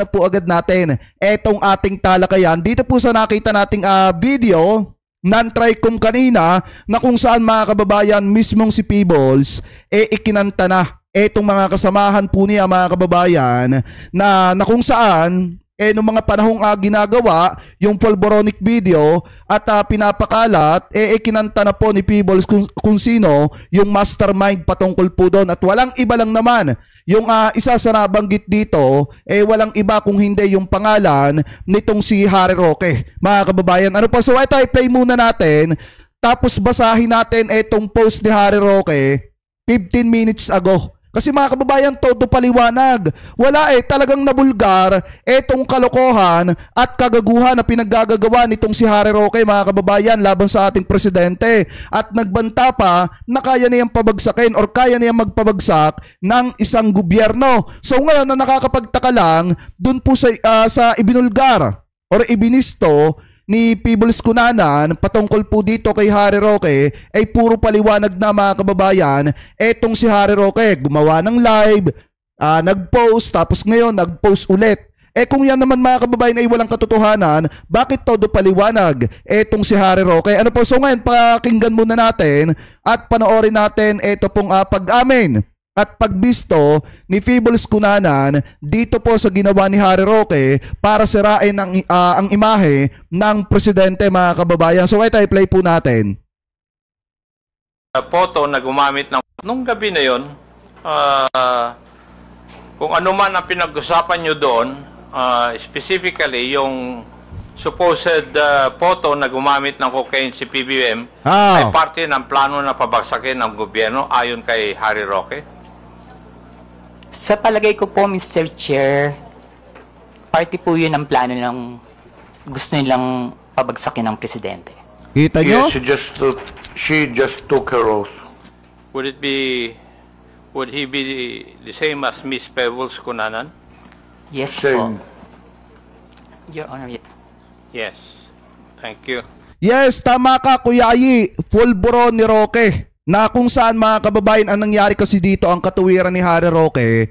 umpisahan na po agad natin etong ating talakayan. Dito po sa nakita nating video non-tricom kanina na kung saan mga kababayan mismong si Peebles ikinanta na etong mga kasamahan po niya mga kababayan na kung saan noong mga panahong ginagawa yung polboronic video at pinapakalat, kinanta na po ni Peebles kung sino yung mastermind patungkol po doon. At walang iba lang naman, yung isa sa nabanggit dito, walang iba kung hindi yung pangalan nitong si Harry Roque. Mga kababayan, ano pa? So ito, i-play muna natin, tapos basahin natin itong post ni Harry Roque 15 minutes ago. Kasi mga kababayan, todo paliwanag. Wala talagang nabulgar etong kalokohan at kagaguhan na pinaggagawa nitong si Harry Roque mga kababayan laban sa ating presidente. At nagbanta pa na kaya niyang pabagsakin or kaya niyang magpabagsak ng isang gobyerno. So ngayon na nakakapagtaka lang, dun po sa ibinulgar or ibinisto ni Peebles Cunanan patungkol po dito kay Harry Roque ay puro paliwanag na mga kababayan. Etong si Harry Roque gumawa ng live, nag-post, tapos ngayon nag-post ulit. Kung yan naman mga kababayan ay walang katotohanan, bakit todo paliwanag etong si Harry Roque? Ano po? So ngayon pakinggan muna natin at panoorin natin ito pong pag-amin at pagbisto ni Peebles Cunanan dito po sa ginawa ni Harry Roque para sirain ang imahe ng presidente mga kababayan. So ito, i-play po natin. Photo na gumamit ng nung gabi na yon, kung ano man ang pinag-usapan nyo doon, specifically yung supposed photo na gumamit ng cocaine si PBBM ay parte ng plano na pabagsakin ng gobyerno ayon kay Harry Roque. Sa palagay ko po, Mr. Chair, party po yun ang plano ng gusto nilang pabagsakin ng presidente. Kita nyo? Yes, she just took her oath. Would he be the same as Miss Peebles Cunanan? Yes Same. po. Your Honor, Yes. Thank you. Yes, tama ka Kuya Ayi. Full buro ni Roque. Na kung saan mga kababayan ang nangyari kasi dito ang katuwiran ni Harry Roque,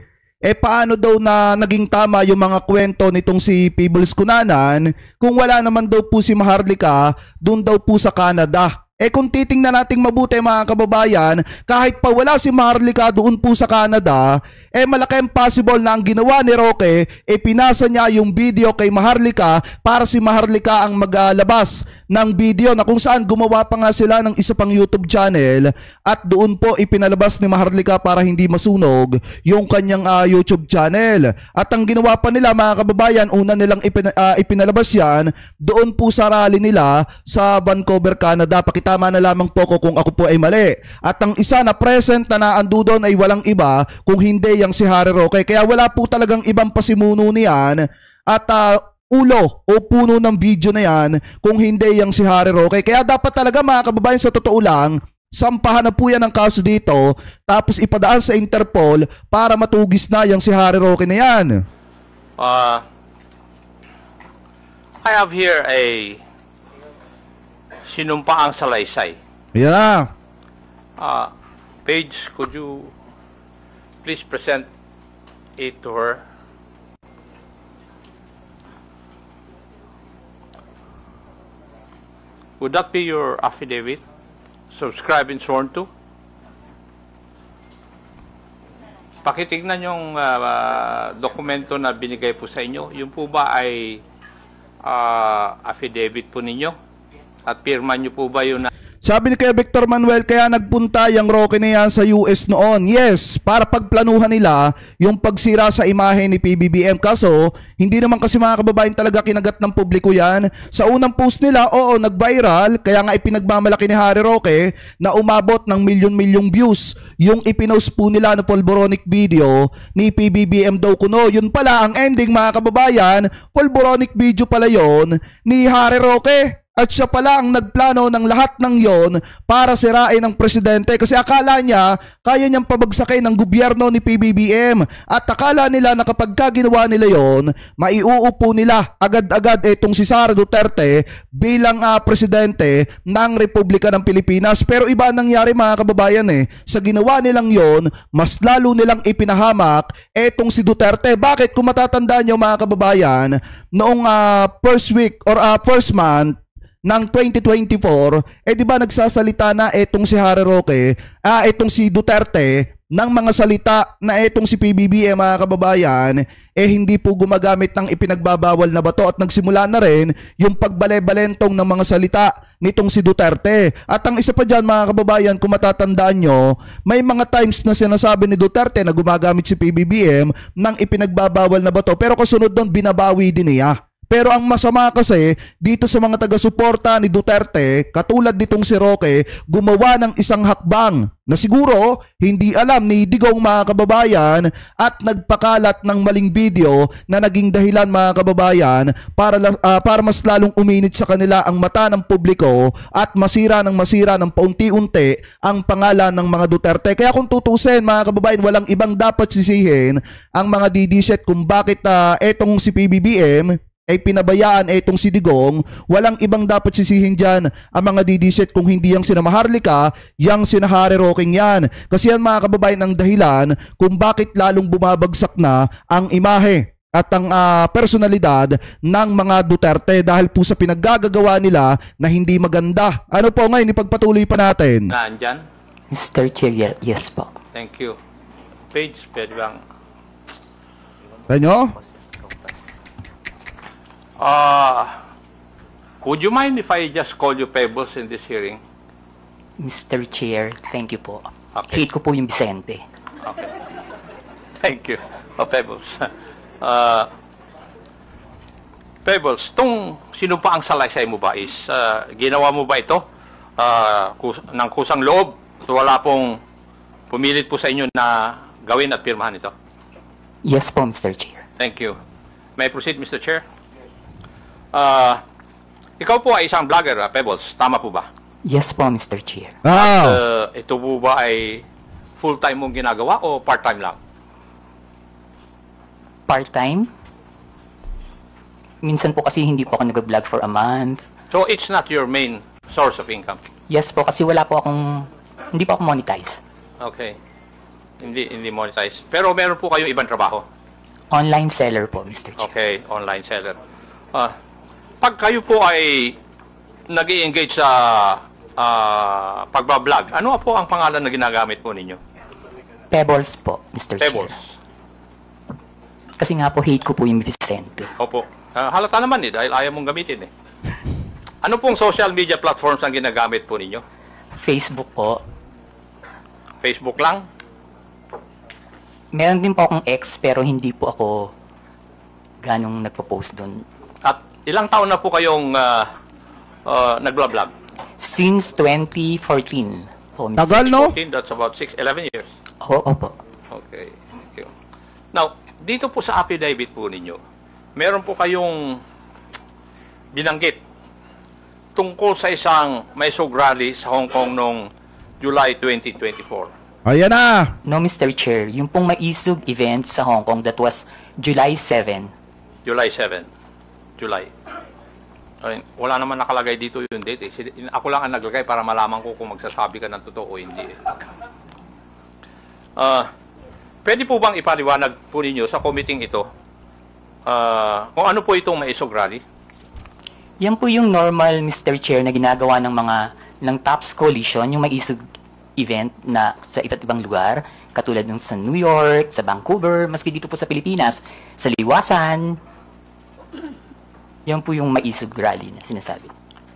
paano daw na naging tama yung mga kwento nitong si Peebles Cunanan kung wala naman daw po si Maharlika doon daw po sa Canada. Kung titingnan nating mabuti mga kababayan, kahit pa wala si Maharlika doon po sa Canada, malaki ang possible na ang ginawa ni Roque, pinasa niya yung video kay Maharlika para si Maharlika ang maglabas ng video na kung saan gumawa pa nga sila ng isa pang YouTube channel at doon po ipinalabas ni Maharlika para hindi masunog yung kanyang YouTube channel. At ang ginawa pa nila mga kababayan, una nilang ipinalabas yan doon po sa rally nila sa Vancouver, Canada. Tama na lamang po ko kung ako po ay mali. At ang isa na present na naando doon ay walang iba kung hindi yang si Harry Roque. Kaya wala po talagang ibang pasimuno niyan at ulo o puno ng video na yan kung hindi yang si Harry Roque. Kaya dapat talaga mga kababayan, sa totoo lang, sampahan na po yan ang kaso dito tapos ipadaan sa Interpol para matugis na yang si Harry Roque na yan. I have here a sinumpaang salaysay. Yeah. Paige, could you please present it to her? Would that be your affidavit? Subscribed and sworn to? Pakitignan yung dokumento na binigay po sa inyo. Yung po ba ay affidavit po ninyo? At pirma nyo po ba yun? Sabi ni kay Victor Manuel, kaya nagpunta yung Roque na yan sa US noon. Yes, para pagplanuhan nila yung pagsira sa imahe ni PBBM. Kaso, hindi naman kasi mga kababayan talaga kinagat ng publiko yan. Sa unang post nila, oo, nag-viral. Kaya nga ipinagmamalaki ni Harry Roque na umabot ng milyon-milyong views yung ipinost po nila na polboronic video ni PBBM daw kuno. Yun pala, ang ending mga kababayan, polboronic video pala yon ni Harry Roque. at siya pala ang nagplano ng lahat ng yon para sirain ang presidente kasi akala niya kaya niyang pabagsakin ng gobyerno ni PBBM at akala nila na kapag ginawa nila yon, maiuupo nila agad-agad itong si Sara Duterte bilang presidente ng Republika ng Pilipinas. Pero iba nangyari mga kababayan sa ginawa nilang yon, mas lalo nilang ipinahamak itong si Duterte. Bakit? Kung matatandaan nyo mga kababayan, noong first week or first month ng 2024, di ba nagsasalita na itong si Harry Roque, itong si Duterte, ng mga salita na itong si PBBM mga kababayan, hindi po gumagamit ng ipinagbabawal na bato at nagsimula na rin yung pagbale-balentong ng mga salita nitong si Duterte. At ang isa pa dyan mga kababayan, kung matatandaan nyo, may mga times na sinasabi ni Duterte na gumagamit si PBBM ng ipinagbabawal na bato pero kasunod doon binabawi din niya. Pero ang masama kasi dito sa mga taga-suporta ni Duterte, katulad nitong si Roque, gumawa ng isang hakbang na siguro hindi alam ni Digong mga kababayan at nagpakalat ng maling video na naging dahilan mga kababayan para mas lalong uminit sa kanila ang mata ng publiko at masira ng paunti-unti ang pangalan ng mga Duterte. Kaya kung tutusin mga kababayan, walang ibang dapat sisihin ang mga DDZ kung bakit etong si PBBM ay pinabayaan itong si Digong. Walang ibang dapat sisihin dyan ang mga DDZ kung hindi yung sina Maharlika, yung sina Harry Roque yan. Kasi yan mga kababayan ang dahilan kung bakit lalong bumabagsak na ang imahe at ang personalidad ng mga Duterte dahil po sa pinaggagawa nila na hindi maganda. Ano po ngayon, ipagpatuloy pa natin. Nandyan? Mr. Chair, yes po. Thank you. Page, pwede bang? Tanyo? Would you mind if I just call you Pebbles in this hearing? Mr. Chair, thank you po. Okay. Hate ko po yung Vicente. Okay. Thank you. Pebbles. Pebbles, sino pa ang salaysay mo ba is, ginawa mo ba ito ng kusang loob? Wala pong pumilit po sa inyo na gawin at pirmahan ito? Yes po, Mr. Chair. Thank you. May I proceed, Mr. Chair? Ikaw po ay isang vlogger, Pebbles. Tama po ba? Yes po, Mr. Chair. At ito po ba ay full-time mong ginagawa o part-time lang? Part-time? Minsan po kasi hindi po ako nag-vlog for a month. So it's not your main source of income? Yes po, kasi hindi po ako monetize. Okay. Hindi monetize. Pero meron po kayong ibang trabaho? Online seller po, Mr. Chair. Okay, online seller. Pag kayo po ay nag-i-engage sa pagbablog, ano po ang pangalan na ginagamit po ninyo? Pebbles po, Mr. Pebbles. Chair. Kasi nga po, hate ko po yung Vicente. Opo. Halata naman dahil ayaw mong gamitin Ano pong social media platforms ang ginagamit po ninyo? Facebook po. Facebook lang? Meron din po akong ex pero hindi po ako ganong nagpo-post doon. At ilang taon na po kayong nagbablog? Since 2014 po, Mr. Tagal, no? 14, that's about 11 years. Opo. Okay. Thank you. Now, dito po sa affidavit po ninyo, meron po kayong binanggit tungkol sa isang Maisog rally sa Hong Kong noong July 2024. Ayan na! No, Mr. Chair. Yung pong maisog event sa Hong Kong, that was July 7. July 7. July. Ay, wala naman nakalagay dito yung date Ako lang ang naglagay para malaman ko kung magsasabi ka ng totoo o hindi Pwede po bang ipaliwanag po ninyo sa committee ito kung ano po itong Maisog Rally? Yan po yung normal, Mr. Chair, na ginagawa ng TOPS Coalition, yung Maisog event na sa iba't ibang lugar, katulad ng sa New York, sa Vancouver, maski dito po sa Pilipinas, sa Liwasan. Yan po yung Maisog Rally na sinasabi.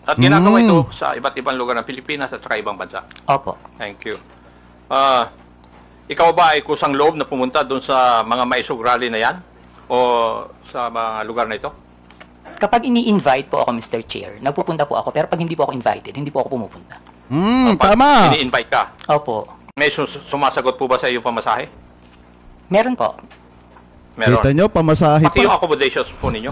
At ginagawa ito sa iba't ibang lugar ng Pilipinas at saka ibang bansa? Opo. Thank you. Ikaw ba ay kusang loob na pumunta doon sa mga Maisog Rally na yan? O sa mga lugar na ito? Kapag ini-invite po ako, Mr. Chair, nagpupunta po ako. Pero pag hindi po ako invited, hindi po ako pumupunta. Tama. Ini-invite ka? Opo. May sumasagot po ba sa iyong pamasahe? Meron po. Meron. Kita nyo, pamasahe Pati yung pa. accommodations po ninyo?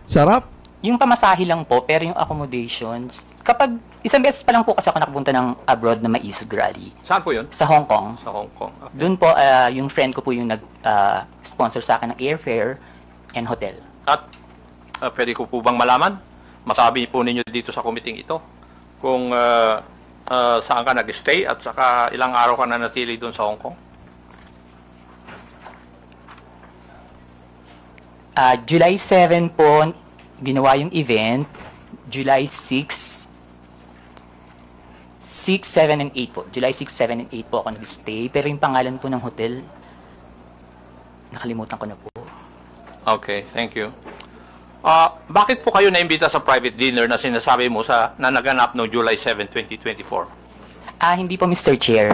Sarap. Yung pamasahe lang po, pero yung accommodations, kapag isang beses pa lang po kasi ako nakapunta ng abroad na maisog rally. Saan po yun? Sa Hong Kong. Sa Hong Kong. Okay. Doon po, yung friend ko po yung nag-sponsor sa akin ng airfare and hotel. At pwede ko po bang malaman? Masabi po ninyo dito sa committee ito kung saan ka nag-stay at saka ilang araw ka na natili doon sa Hong Kong? July 7 po, ginawa yung event. July 6, 7, and 8 po. July 6, 7, and 8 po ako nag-stay. Pero yung pangalan po ng hotel, nakalimutan ko na po. Okay, thank you. Bakit po kayo naimbita sa private dinner na sinasabi mo na naganap noong July 7, 2024? Hindi po, Mr. Chair.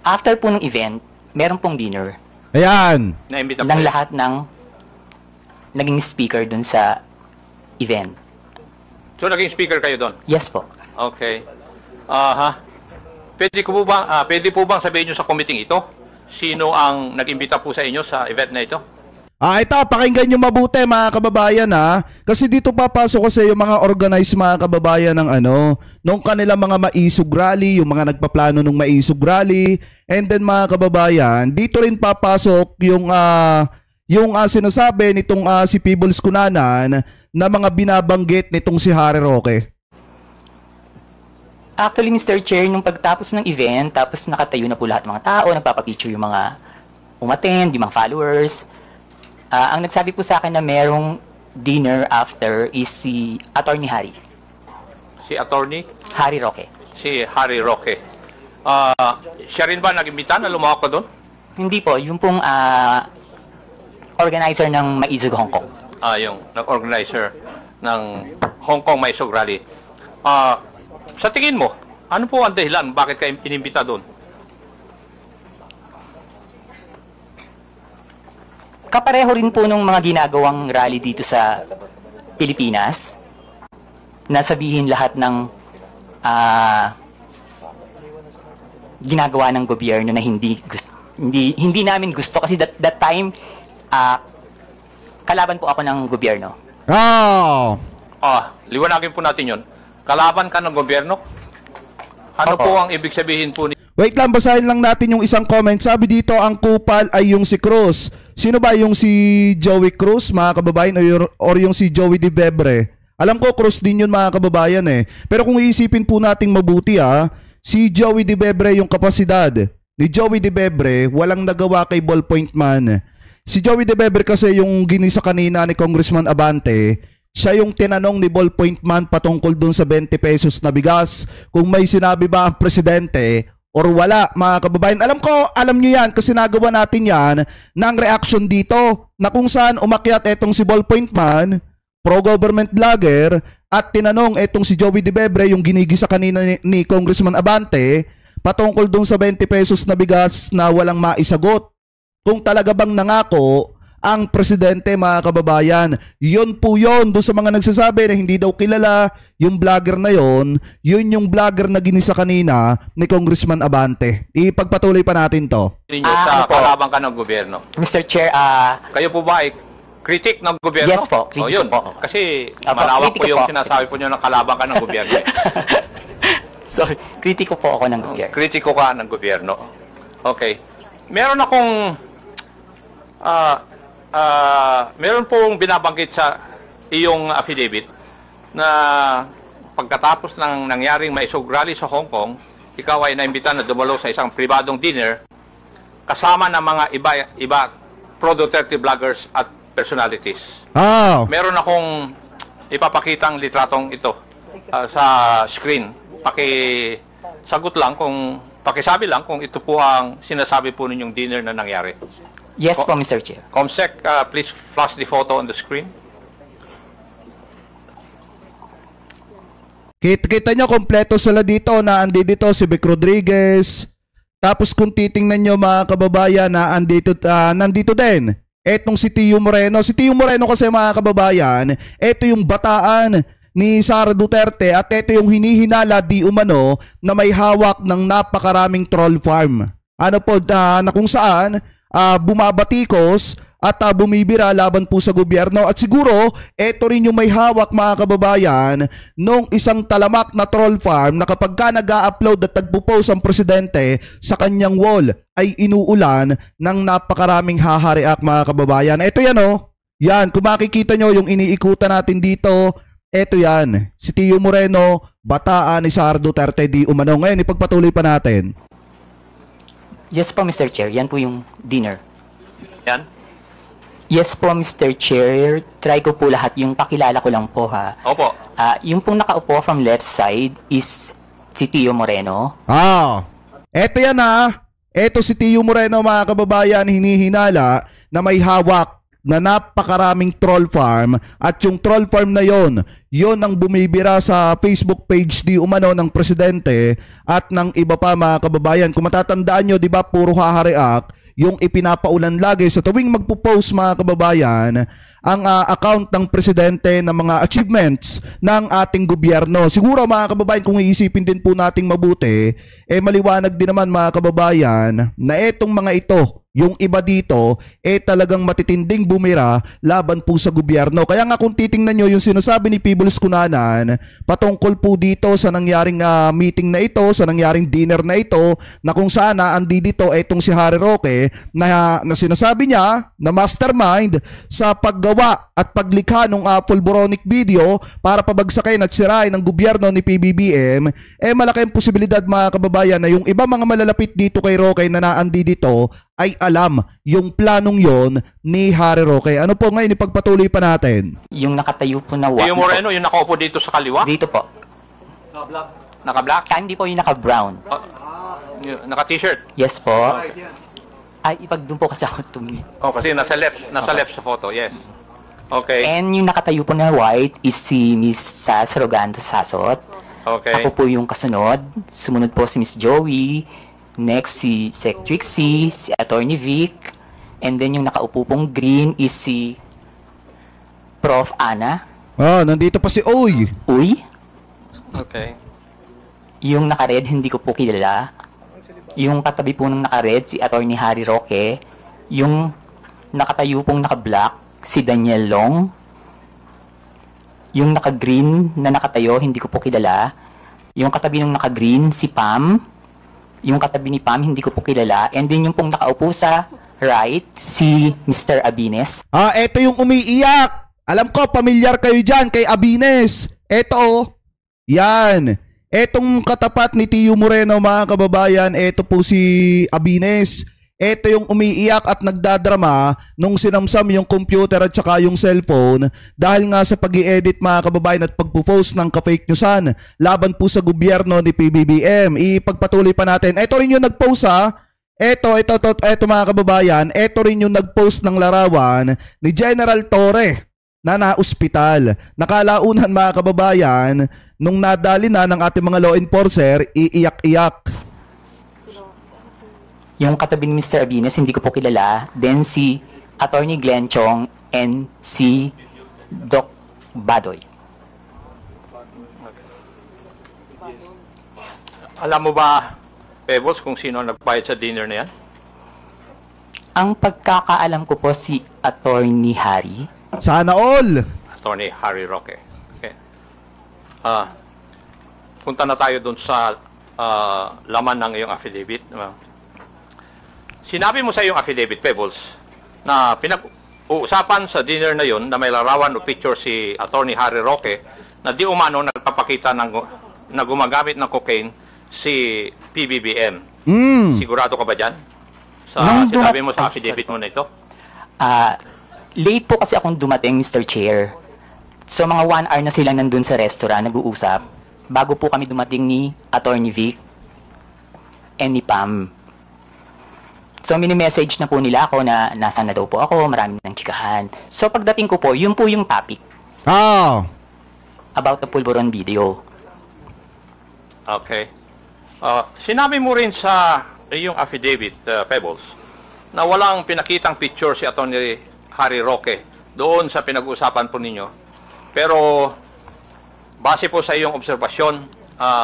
After po ng event, meron pong dinner. Ayan. Naimbita po Ng kayo? lahat ng naging speaker dun sa event. So naging speaker kayo doon? Yes po. Okay. Pwede po bang sabihin nyo sa committee ito? Sino ang nag-imbita po sa inyo sa event na ito? Ito, pakinggan nyo mabuti mga kababayan ha. Kasi dito papasok kasi yung mga organized mga kababayan ng nung kanilang mga maisog rally, yung mga nagpaplano ng maisog rally. And then mga kababayan, dito rin papasok yung sinasabi nitong si Peebles Cunanan na mga binabanggit nitong si Harry Roque. Actually, Mr. Chair, nung pagtapos ng event, tapos nakatayo na po lahat ng mga tao, nagpapapicture yung mga umattend, yung mga followers. Ang nagsabi po sa akin na merong dinner after is si Attorney Harry. Si Attorney? Harry Roque. Si Harry Roque. Siya rin ba nag-imbita na lumawak ka doon? Hindi po, yung pong organizer ng Maisog Hong Kong. Yung nag-organizer ng Hong Kong Maisog Rally. Sa tingin mo, ano po ang dahilan? Bakit ka inimbita doon? Kapareho rin po nung mga ginagawang rally dito sa Pilipinas, na sabihin lahat ng ginagawa ng gobyerno na hindi namin gusto kasi that time kalaban po ako ng gobyerno. Liwanagin po natin yon. Kalaban ka ng gobyerno? Ano po ang ibig sabihin po ni... Wait lang, basahin lang natin yung isang comment. Sabi dito, ang kupal ay yung si Cruz. Sino ba yung si Joey Cruz, mga kababayan, or yung si Joey De Bebre? Alam ko, Cruz din yun, mga kababayan eh. Pero kung iisipin po nating mabuti si Joey De Bebre yung kapasidad. Ni Joey De Bebre, walang nagawa kay Ballpoint Man. Si Joey De Bebre kasi yung ginisa kanina ni Congressman Abante, siya yung tinanong ni Ballpoint Man patungkol dun sa 20 pesos na bigas, kung may sinabi ba ang presidente or wala, mga kababayan. Alam nyo yan kasi nagawa natin yan ng reaction dito na kung saan umakyat etong si Ballpoint Man, pro-government vlogger, at tinanong etong si Joey De Bebre, yung ginigisa kanina ni Congressman Abante, patungkol dun sa 20 pesos na bigas na walang maisagot. Kung talaga bang nangako ang presidente, mga kababayan. Yun po yun doon sa mga nagsasabi na hindi daw kilala yung vlogger na yun yung vlogger na ginisa kanina ni Congressman Abante. Ipagpatuloy pa natin to. Sa kalaban ka ng gobyerno. Mr. Chair, kayo po ba ay critic ng gobyerno? Yes po, critic yun. po. Kasi malawak po yung sinasabi po nyo ng kalaban ka ng gobyerno. Sorry, kritiko po ako ng gobyerno. Kritiko ka ng gobyerno. Okay. Meron akong meron pong binabanggit sa iyong affidavit na pagkatapos ng nangyaring maisog rally sa Hong Kong, ikaw ay naimbita na dumalo sa isang pribadong dinner kasama ng mga iba pro-Duterte vloggers at personalities. Meron akong ipapakitang litratong ito sa screen. Pakisabi lang kung ito po ang sinasabi po ninyong dinner na nangyari. Yes po, Mr. Chair. Comsec, please flash the photo on the screen. Kita nyo, kompleto sila dito na andito si Vic Rodriguez. Tapos kung titingnan nyo, mga kababayan, na nandito din etong si Tio Moreno. Si Tio Moreno kasi, mga kababayan, eto yung bataan ni Sara Duterte at ito yung hinihinala di umano na may hawak ng napakaraming troll farm. Na kung saan bumabatikos at bumibira laban po sa gobyerno. At siguro, eto rin yung may hawak mga kababayan nung isang talamak na troll farm na kapag ka nag-a-upload at nagpo-post ang presidente sa kanyang wall ay inuulan ng napakaraming hahariak mga kababayan. Eto yan oh. Yan, kung makikita nyo yung iniikutan natin dito, eto yan. Si Tio Moreno, bataan ni Sara Duterte di umano. Ngayon, ipagpatuloy pa natin. Yes po, Mr. Chair. Yan po yung dinner. Yan? Yes po, Mr. Chair. Try ko po lahat. Yung pakilala ko lang po, ha. Opo. Yung pong nakaupo from left side is si Tio Moreno. Eto yan ha. Eto si Tio Moreno mga kababayan, hinihinala na may hawak na napakaraming troll farm at yung troll farm na yon ang bumibira sa Facebook page di umano ng presidente at ng iba pa mga kababayan. Kung matatandaan nyo, di ba, puro hahariak yung ipinapaulan lagi sa tuwing magpo-post mga kababayan ang account ng presidente ng mga achievements ng ating gobyerno. Siguro mga kababayan, kung iisipin din po nating mabuti, maliwanag din naman mga kababayan na etong mga ito, yung iba dito, talagang matitinding bumira laban po sa gobyerno. Kaya nga kung titingnan nyo yung sinasabi ni Peebles Cunanan patungkol po dito sa nangyaring meeting na ito, sa nangyaring dinner na ito, na kung sana andi dito etong si Harry Roque na sinasabi niya na mastermind sa paggawa at paglikha ng pulboronic video para pabagsakin at sirain ng gobyerno ni PBBM, malaki ang posibilidad mga kababayan na yung iba mga malalapit dito kay Roque na naandi dito ay alam yung planong yon ni Harry Roque. Ano po ngayon, ipagpatuloy pa natin? Yung nakatayo po na Tio Moreno, yung nakaupo dito sa kaliwa? Dito po. Naka-black? Hindi po yung naka-brown. Naka-t-shirt? Yes po. Ay, ipag doon po kasi ako tumingin. Kasi nasa left sa photo, yes. Okay. And yung nakatayo po na white is si Miss Sas Rogando Sasot. Okay. Ako po yung kasunod. Sumunod po si Miss Joey. Next, si Sec Trixie, si Attorney Vic, and then yung nakaupo pong green is si Prof. Ana. Nandito pa si Uy. Uy? Okay. Yung naka-red, hindi ko po kilala. Yung katabi po ng naka-red, si Attorney Harry Roque. Yung nakatayo pong naka-black, si Daniel Long. Yung naka-green na nakatayo, hindi ko po kilala. Yung katabi ng naka-green, si Pam. Yung katabi ni Pam, hindi ko po kilala. And then yung pong nakaupo sa right, si Mr. Abines. Eto yung umiiyak. Alam ko, pamilyar kayo dyan kay Abines. Eto, yan. Etong katapat ni Tio Moreno mga kababayan, eto po si Abines. Eto yung umiiyak at nagdadrama nung sinamsam yung computer at saka yung cellphone dahil nga sa pag-i-edit mga kababayan at pagpo-post ng ka-fake newsan laban po sa gobyerno ni PBBM. Ipagpatuloy pa natin. Eto rin yung nag-post Eto mga kababayan, eto rin yung nag-post ng larawan ni General Torre na na-ospital. Nakalaunan mga kababayan, nung nadali na ng ating mga law enforcer, iiyak-iyak. Yung katabi ni Mr. Abines, hindi ko po kilala. Then si Attorney Glenn Chong and si Doc Badoy. Alam mo ba, Pebbles, kung sino nagbayad sa dinner na yan? Ang pagkakaalam ko po si Attorney Harry. Sana all! Attorney Harry Roque. Okay. Punta na tayo dun sa laman ng iyong affidavit. Sinabi mo sa iyong affidavit, Pebbles, na pinag-uusapan sa dinner na yon na may larawan o picture si Attorney Harry Roque na di umano nagpapakita na gumagamit ng cocaine si PBBM. Sigurado ka ba dyan? Sa sinabi mo sa affidavit mo na ito? Late po kasi akong dumating, Mr. Chair. So mga 1 hour na sila nandun sa restaurant, nag-uusap. Bago po kami dumating ni Attorney Vic and ni Pam. So mini-message na po nila ako na nasaan na daw po ako, maraming nang chikahan. So pagdating ko po, yun po yung topic. About the Pulboron video. Okay. Sinabi mo rin sa iyong affidavit, Pebbles, na walang pinakitang picture si Attorney Harry Roque doon sa pinag-uusapan po ninyo. Pero base po sa iyong obserbasyon,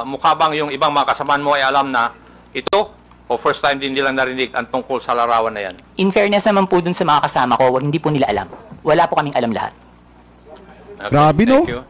mukha bang yung ibang mga kasamaan mo ay alam na ito O first time din nilang narinig ang tungkol sa larawan na yan? In fairness naman po dun sa mga kasama ko, hindi po nila alam. Wala po kaming alam lahat. Okay, Grabe, no? thank you.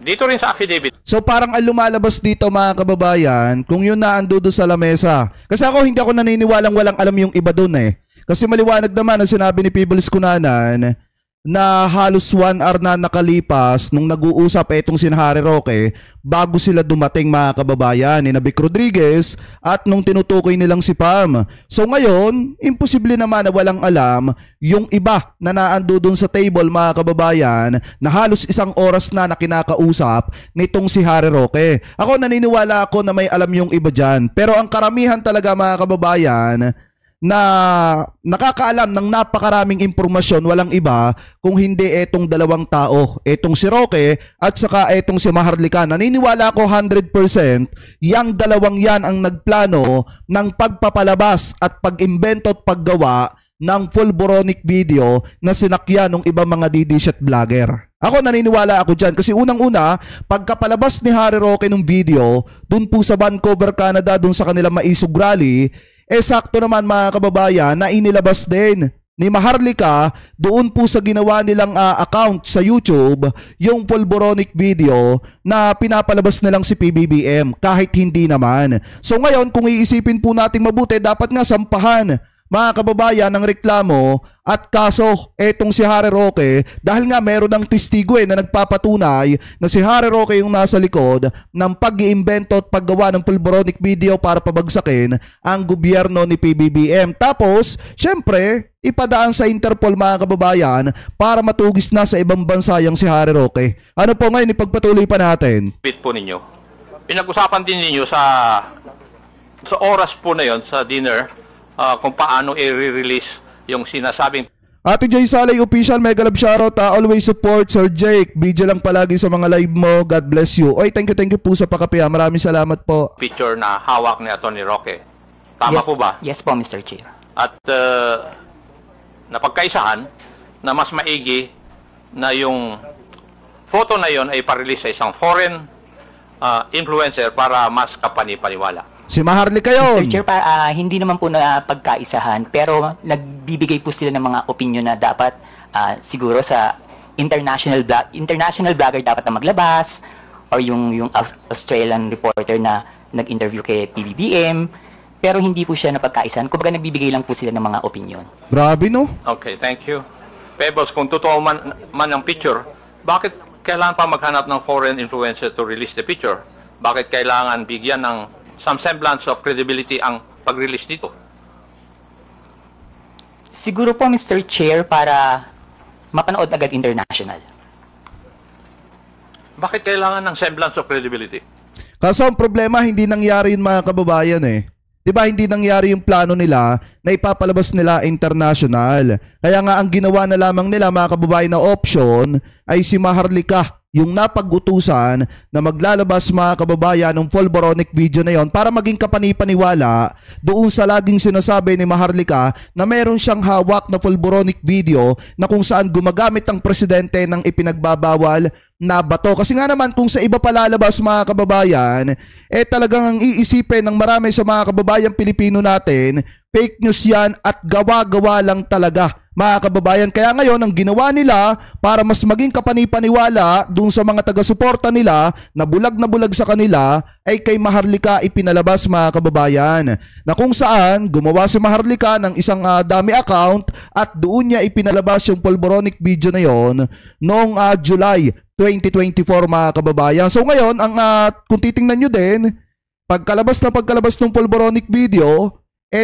Dito rin sa affidavit. So parang ang lumalabas dito mga kababayan, kung yun na ando doon sa lamesa. Kasi hindi ako naniniwalang walang alam yung iba doon eh. Kasi maliwanag naman ang sinabi ni Peebles Cunanan na halos 1 hour na nakalipas nung nag-uusap itong si Harry Roque bago sila dumating mga kababayan ni Vic Rodriguez at nung tinutukoy nilang si Pam. So ngayon, imposible naman na walang alam yung iba na naando dun sa table mga kababayan na halos 1 oras na kinakausap nitong si Harry Roque. Ako naniniwala ako na may alam yung iba dyan. Pero ang karamihan talaga mga kababayan na nakakaalam ng napakaraming impormasyon, walang iba kung hindi etong dalawang tao, etong si Roque at saka etong si Maharlika. Naniniwala ako 100% yang dalawang yan ang nagplano ng pagpapalabas at pag-imbento at paggawa ng pulboronic video na sinakyan ng ibang mga DDshot vlogger. Ako naniniwala ako dyan kasi unang-una, pagkapalabas ni Harry Roque ng video dun po sa Vancouver, Canada, dun sa kanilang Maisog Rally, sakto naman mga kababayan na inilabas din ni Maharlika doon po sa ginawa nilang account sa YouTube yung pulboronic video na pinapalabas nilang si PBBM kahit hindi naman. So ngayon kung iisipin po natin mabuti, dapat nga sampahan mga kababayan ng reklamo at kaso etong si Harry Roque dahil nga meron ng testigo na nagpapatunay na si Harry Roque yung nasa likod ng pag-iimbento at paggawa ng pulboronic video para pabagsakin ang gobyerno ni PBBM. Tapos, syempre, ipadaan sa Interpol mga kababayan para matugis na sa ibang bansa yung si Harry Roque. Ano po ngayon, ipagpatuloy pa natin. Bit po ninyo. Pinag-usapan din ninyo sa oras po na yon sa dinner kung paano i-release yung sinasabing Ate Jay Salay Official, mega love shoutout. Always support Sir Jake. Video lang palagi sa mga live mo. God bless you. Oy, thank you po sa pakape. Maraming salamat po. picture na hawak ni Atty. Roque. Tama Yes, po ba? Yes po, Mr. Chair. At napagkaisahan na mas maigi na yung photo na yon ay parelease sa isang foreign influencer para mas kapani-paniwala. Si Maharlika yun. Mr. Chair, hindi naman po na pagkaisahan, pero nagbibigay po sila ng mga opinion na dapat siguro sa international blogger dapat na maglabas or yung Australian reporter na nag-interview kay PBBM, pero hindi po siya napagkaisahan. Kumbaga nagbibigay lang po sila ng mga opinion. Grabe no? Okay, thank you. Pebbles, kung totoo man ang picture, bakit kailangan pa maghanap ng foreign influencer to release the picture? Bakit kailangan bigyan ng some semblance of credibility ang pag-release nito? Siguro po, Mr. Chair, para mapanood agad international. Bakit kailangan ng semblance of credibility? Kaso ang problema, hindi nangyari yun mga kababayan eh. Diba hindi nangyari yung plano nila na ipapalabas nila international. Kaya nga ang ginawa na lamang nila mga kababayan na option ay si Maharlika, yung napag-utusan na maglalabas mga kababayan ng pulboronic video na yon para maging kapani-paniwala doon sa laging sinasabi ni Maharlika na meron siyang hawak na pulboronic video na kung saan gumagamit ang presidente ng ipinagbabawal na bato. Kasi nga naman kung sa iba palalabas mga kababayan, talagang ang iisipin ng marami sa mga kababayan Pilipino natin, fake news yan at gawa-gawa lang talaga mga kababayan. Kaya ngayon ang ginawa nila para mas maging kapani-paniwala dun sa mga taga-suporta nila na bulag sa kanila ay kay Maharlika ipinalabas mga kababayan, na kung saan gumawa si Maharlika ng isang dami account at doon niya ipinalabas yung pulboronic video na yon noong July 2024 mga kababayan. So ngayon ang kung titingnan nyo din, pagkalabas ng pulboronic video,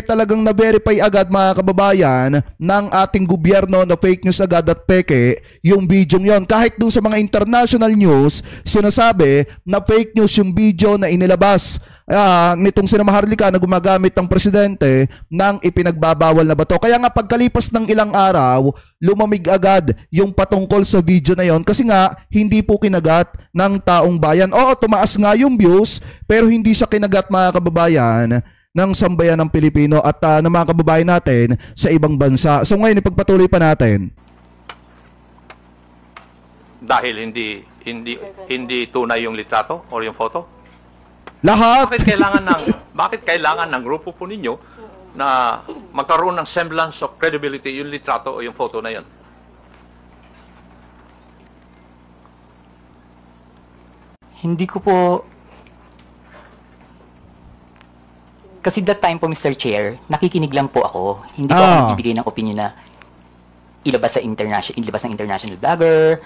talagang na-verify agad mga kababayan ng ating gobyerno na fake news agad at peke yung video yon. Kahit dun sa mga international news, sinasabi na fake news yung video na inilabas nitong sina Maharlika na gumagamit ng presidente ng ipinagbabawal na bato. Kaya nga pagkalipas ng ilang araw, lumamig agad yung patungkol sa video na yon kasi nga hindi po kinagat ng taong bayan. Oo, tumaas nga yung views pero hindi siya kinagat mga kababayan ng sambayan ng Pilipino at ng mga kababayan natin sa ibang bansa. So ngayon ipagpatuloy pa natin. Dahil hindi tunay yung litrato or yung photo? Lahat. Bakit kailangan ng grupo po ninyo na magkaroon ng semblance of credibility yung litrato o yung photo na 'yon? Hindi ko po... Kasi that time po, Mr. Chair, nakikinig lang po ako. Hindi po ako nagbibigay ng opinion na ilabas ng international blogger.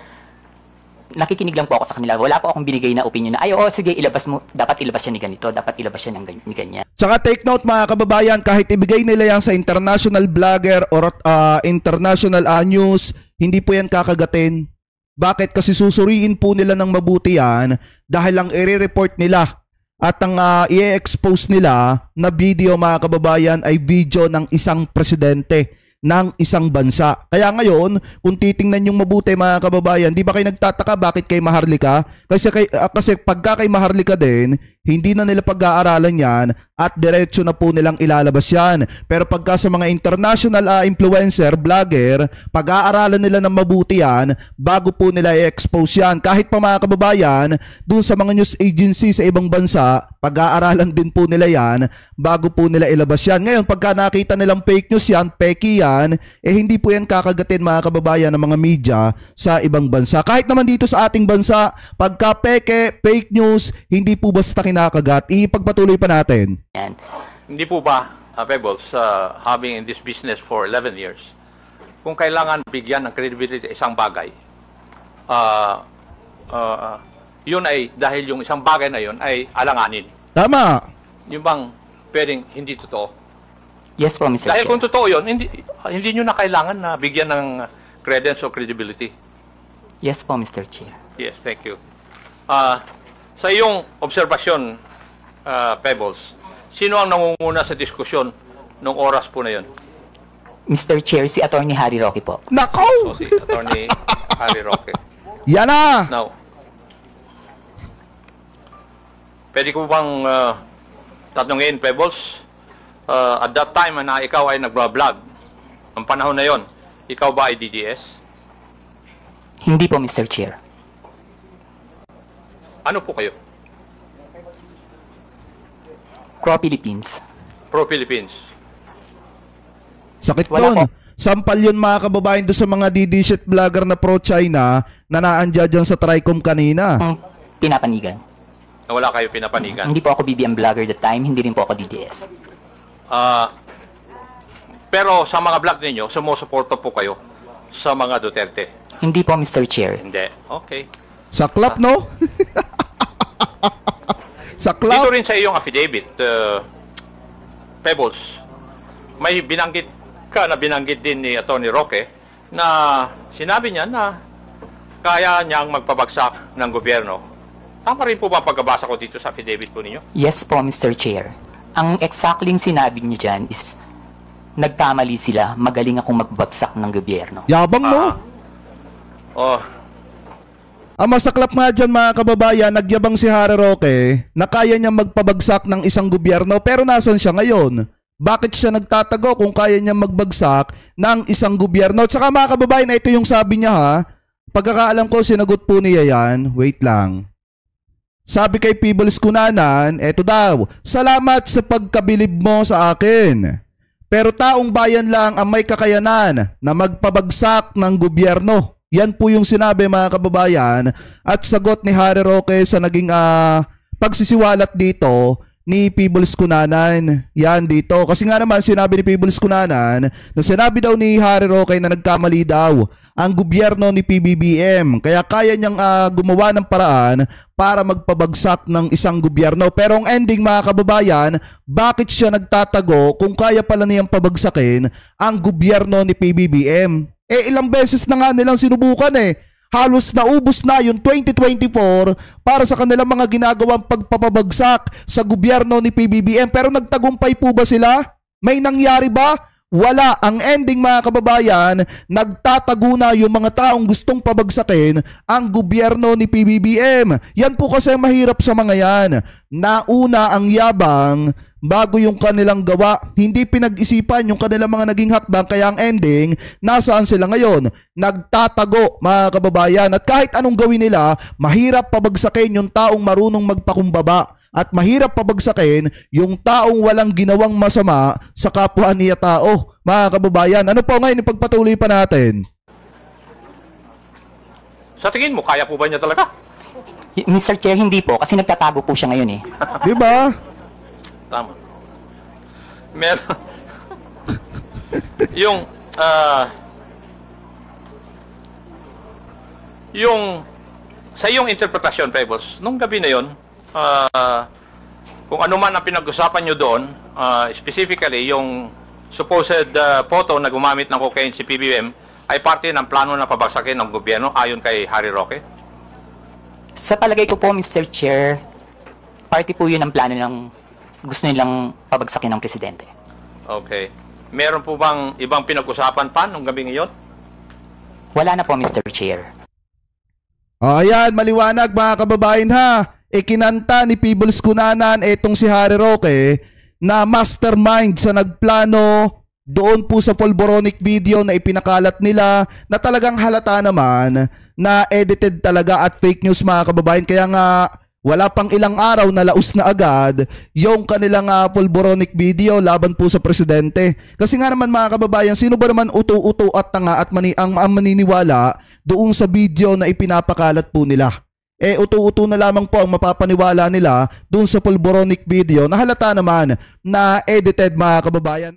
Nakikinig lang po ako sa kanila. Wala po akong binigay na opinion na, sige, ilabas mo. Dapat ilabas siya ni ganito. Dapat ilabas siya ni ganyan. Tsaka take note mga kababayan, kahit ibigay nila yan sa international blogger or international news, hindi po yan kakagatin. Bakit? Kasi susuriin po nila ng mabuti yan dahil ang i-report nila at ang i-expose nila na video mga kababayan ay video ng isang presidente ng isang bansa. Kaya ngayon, kung titingnan yung mabuti mga kababayan, di ba kayo nagtataka bakit kay Maharlika? Kasi pagka kay Maharlika din, hindi na nila pag-aaralan yan at diretso na po nilang ilalabas yan. Pero pagka sa mga international influencer, blogger, pag-aaralan nila ng mabuti yan bago po nila i-expose yan. Kahit pa mga kababayan, dun sa mga news agency sa ibang bansa, pag-aaralan din po nila yan bago po nila ilabas yan. Ngayon, pagka nakita nilang fake news yan, peki yan, hindi po yan kakagatin mga kababayan ng mga media sa ibang bansa. Kahit naman dito sa ating bansa, pagka peke, fake news, hindi po basta kinakagat. Ipagpatuloy pa natin. Yan. Hindi po ba, Pebbles, having in this business for 11 years, kung kailangan bigyan ng credibility sa isang bagay, yun ay dahil yung isang bagay na yun ay alanganin. Tama. Yung bang pwedeng hindi totoo? Yes po, Mr. Dahil Chair. kung totoo yun, hindi nyo na kailangan na bigyan ng credence o credibility. Yes po, Mr. Chair. Yes, thank you. Sa iyong obserbasyon, Pebbles, sino ang nangunguna sa diskusyon nung oras po na yun? Mr. Chair, si Attorney Harry Roque po. Nako! So, si Attorney Harry Roque. Yan na! Now, pwede ko bang tatanungin, Pebbles, at that time na ikaw ay nagbablog, ang panahon na yon, ikaw ba ay DDS? Hindi po, Mr. Chair. Ano po kayo? Pro-Philippines. Pro-Philippines. Sakit Wala doon. po. Sampal yun mga kababayan doon sa mga DD-shit vlogger na pro-China na naandya dyan sa Tricom kanina. Pinapanigan. Na wala kayo pinapanigan. Hindi po ako BBM vlogger that time. Hindi rin po ako DDS. Pero sa mga vlog ninyo, sumusuporto po kayo sa mga Duterte? Hindi po, Mr. Chair. Hindi. Okay. Sa club, no? Sa Dito club. rin sa iyong affidavit, Pebbles, may binanggit din ni Atty. Roque na sinabi niya na kaya niyang magpabagsak ng gobyerno. Tama rin po ba ang pagkabasa ko dito sa affidavit po ninyo? Yes po, Mr. Chair. Ang exactly sinabi niya dyan is nagkamali sila, magaling akong magbagsak ng gobyerno. Yabang, no? Ang masaklap nga dyan mga kababayan, nagyabang si Harry Roque na kaya niya magpabagsak ng isang gobyerno, pero nasan siya ngayon? Bakit siya nagtatago kung kaya niya magbagsak ng isang gobyerno? At saka mga kababayan, ito yung sabi niya ha. Pagkakaalam ko, sinagot po niya yan. Wait lang. Sabi kay Peebles Cunanan, eto daw, salamat sa pagkabilib mo sa akin. Pero taong bayan lang ang may kakayanan na magpabagsak ng gobyerno. Yan po yung sinabi mga kababayan at sagot ni Harry Roque sa naging pagsisiwalat dito ni Peebles Cunanan. Yan dito. Kasi nga naman sinabi ni Peebles Cunanan na sinabi daw ni Harry Roque na nagkamali daw ang gobyerno ni PBBM. Kaya kaya niyang gumawa ng paraan para magpabagsak ng isang gobyerno. Pero ang ending mga kababayan, bakit siya nagtatago kung kaya pala niyang pabagsakin ang gobyerno ni PBBM? Ilang beses na nga nilang sinubukan Halos naubos na yung 2024 para sa kanilang mga ginagawang pagpapabagsak sa gobyerno ni PBBM. Pero nagtagumpay po ba sila? May nangyari ba? Wala. Ang ending mga kababayan, nagtatago na yung mga taong gustong pabagsakin ang gobyerno ni PBBM. Yan po kasi mahirap sa mga yan. Nauna ang yabang bago yung kanilang gawa. Hindi pinag-isipan yung kanilang mga naging hakbang, kaya ang ending, nasaan sila ngayon? Nagtatago mga kababayan. At kahit anong gawin nila, mahirap pabagsakin yung taong marunong magpakumbaba. at mahirap pabagsakin yung taong walang ginawang masama sa kapwa niya tao. Mga kababayan, ano po ngayon ipagpatuloy pa natin? Sa tingin mo, kaya po ba niya talaga? Mr. Chair, hindi po kasi nagtatago po siya ngayon eh. Di ba? Tama. Meron. yung sa iyong interpretasyon, Pebbles, nung gabi na yon, kung ano man ang pinag-usapan nyo doon, specifically yung supposed photo na gumamit ng cocaine si PBBM ay parte ng plano na pabagsakin ng gobyerno ayon kay Harry Roque? Sa palagay ko po, Mr. Chair, parte po yun ang plano ng gusto nilang pabagsakin ng presidente. Okay. Meron po bang ibang pinag-usapan pa nung gabi ngayon? Wala na po, Mr. Chair. Ayan, maliwanag mga kababayan ha. Kinanta ni Peebles Cunanan etong si Harry Roque na mastermind sa nagplano doon po sa Polboronic video na ipinakalat nila na talagang halata naman na edited talaga at fake news mga kababayan. Kaya nga wala pang ilang araw na laos na agad yung kanilang Polboronic video laban po sa presidente. Kasi nga naman mga kababayan, sino ba naman uto-uto at tanga at ang maniniwala doon sa video na ipinapakalat po nila? Uto-uto na lamang po ang mapapaniwala nila doon sa Polboronic video na halata naman na edited mga kababayan.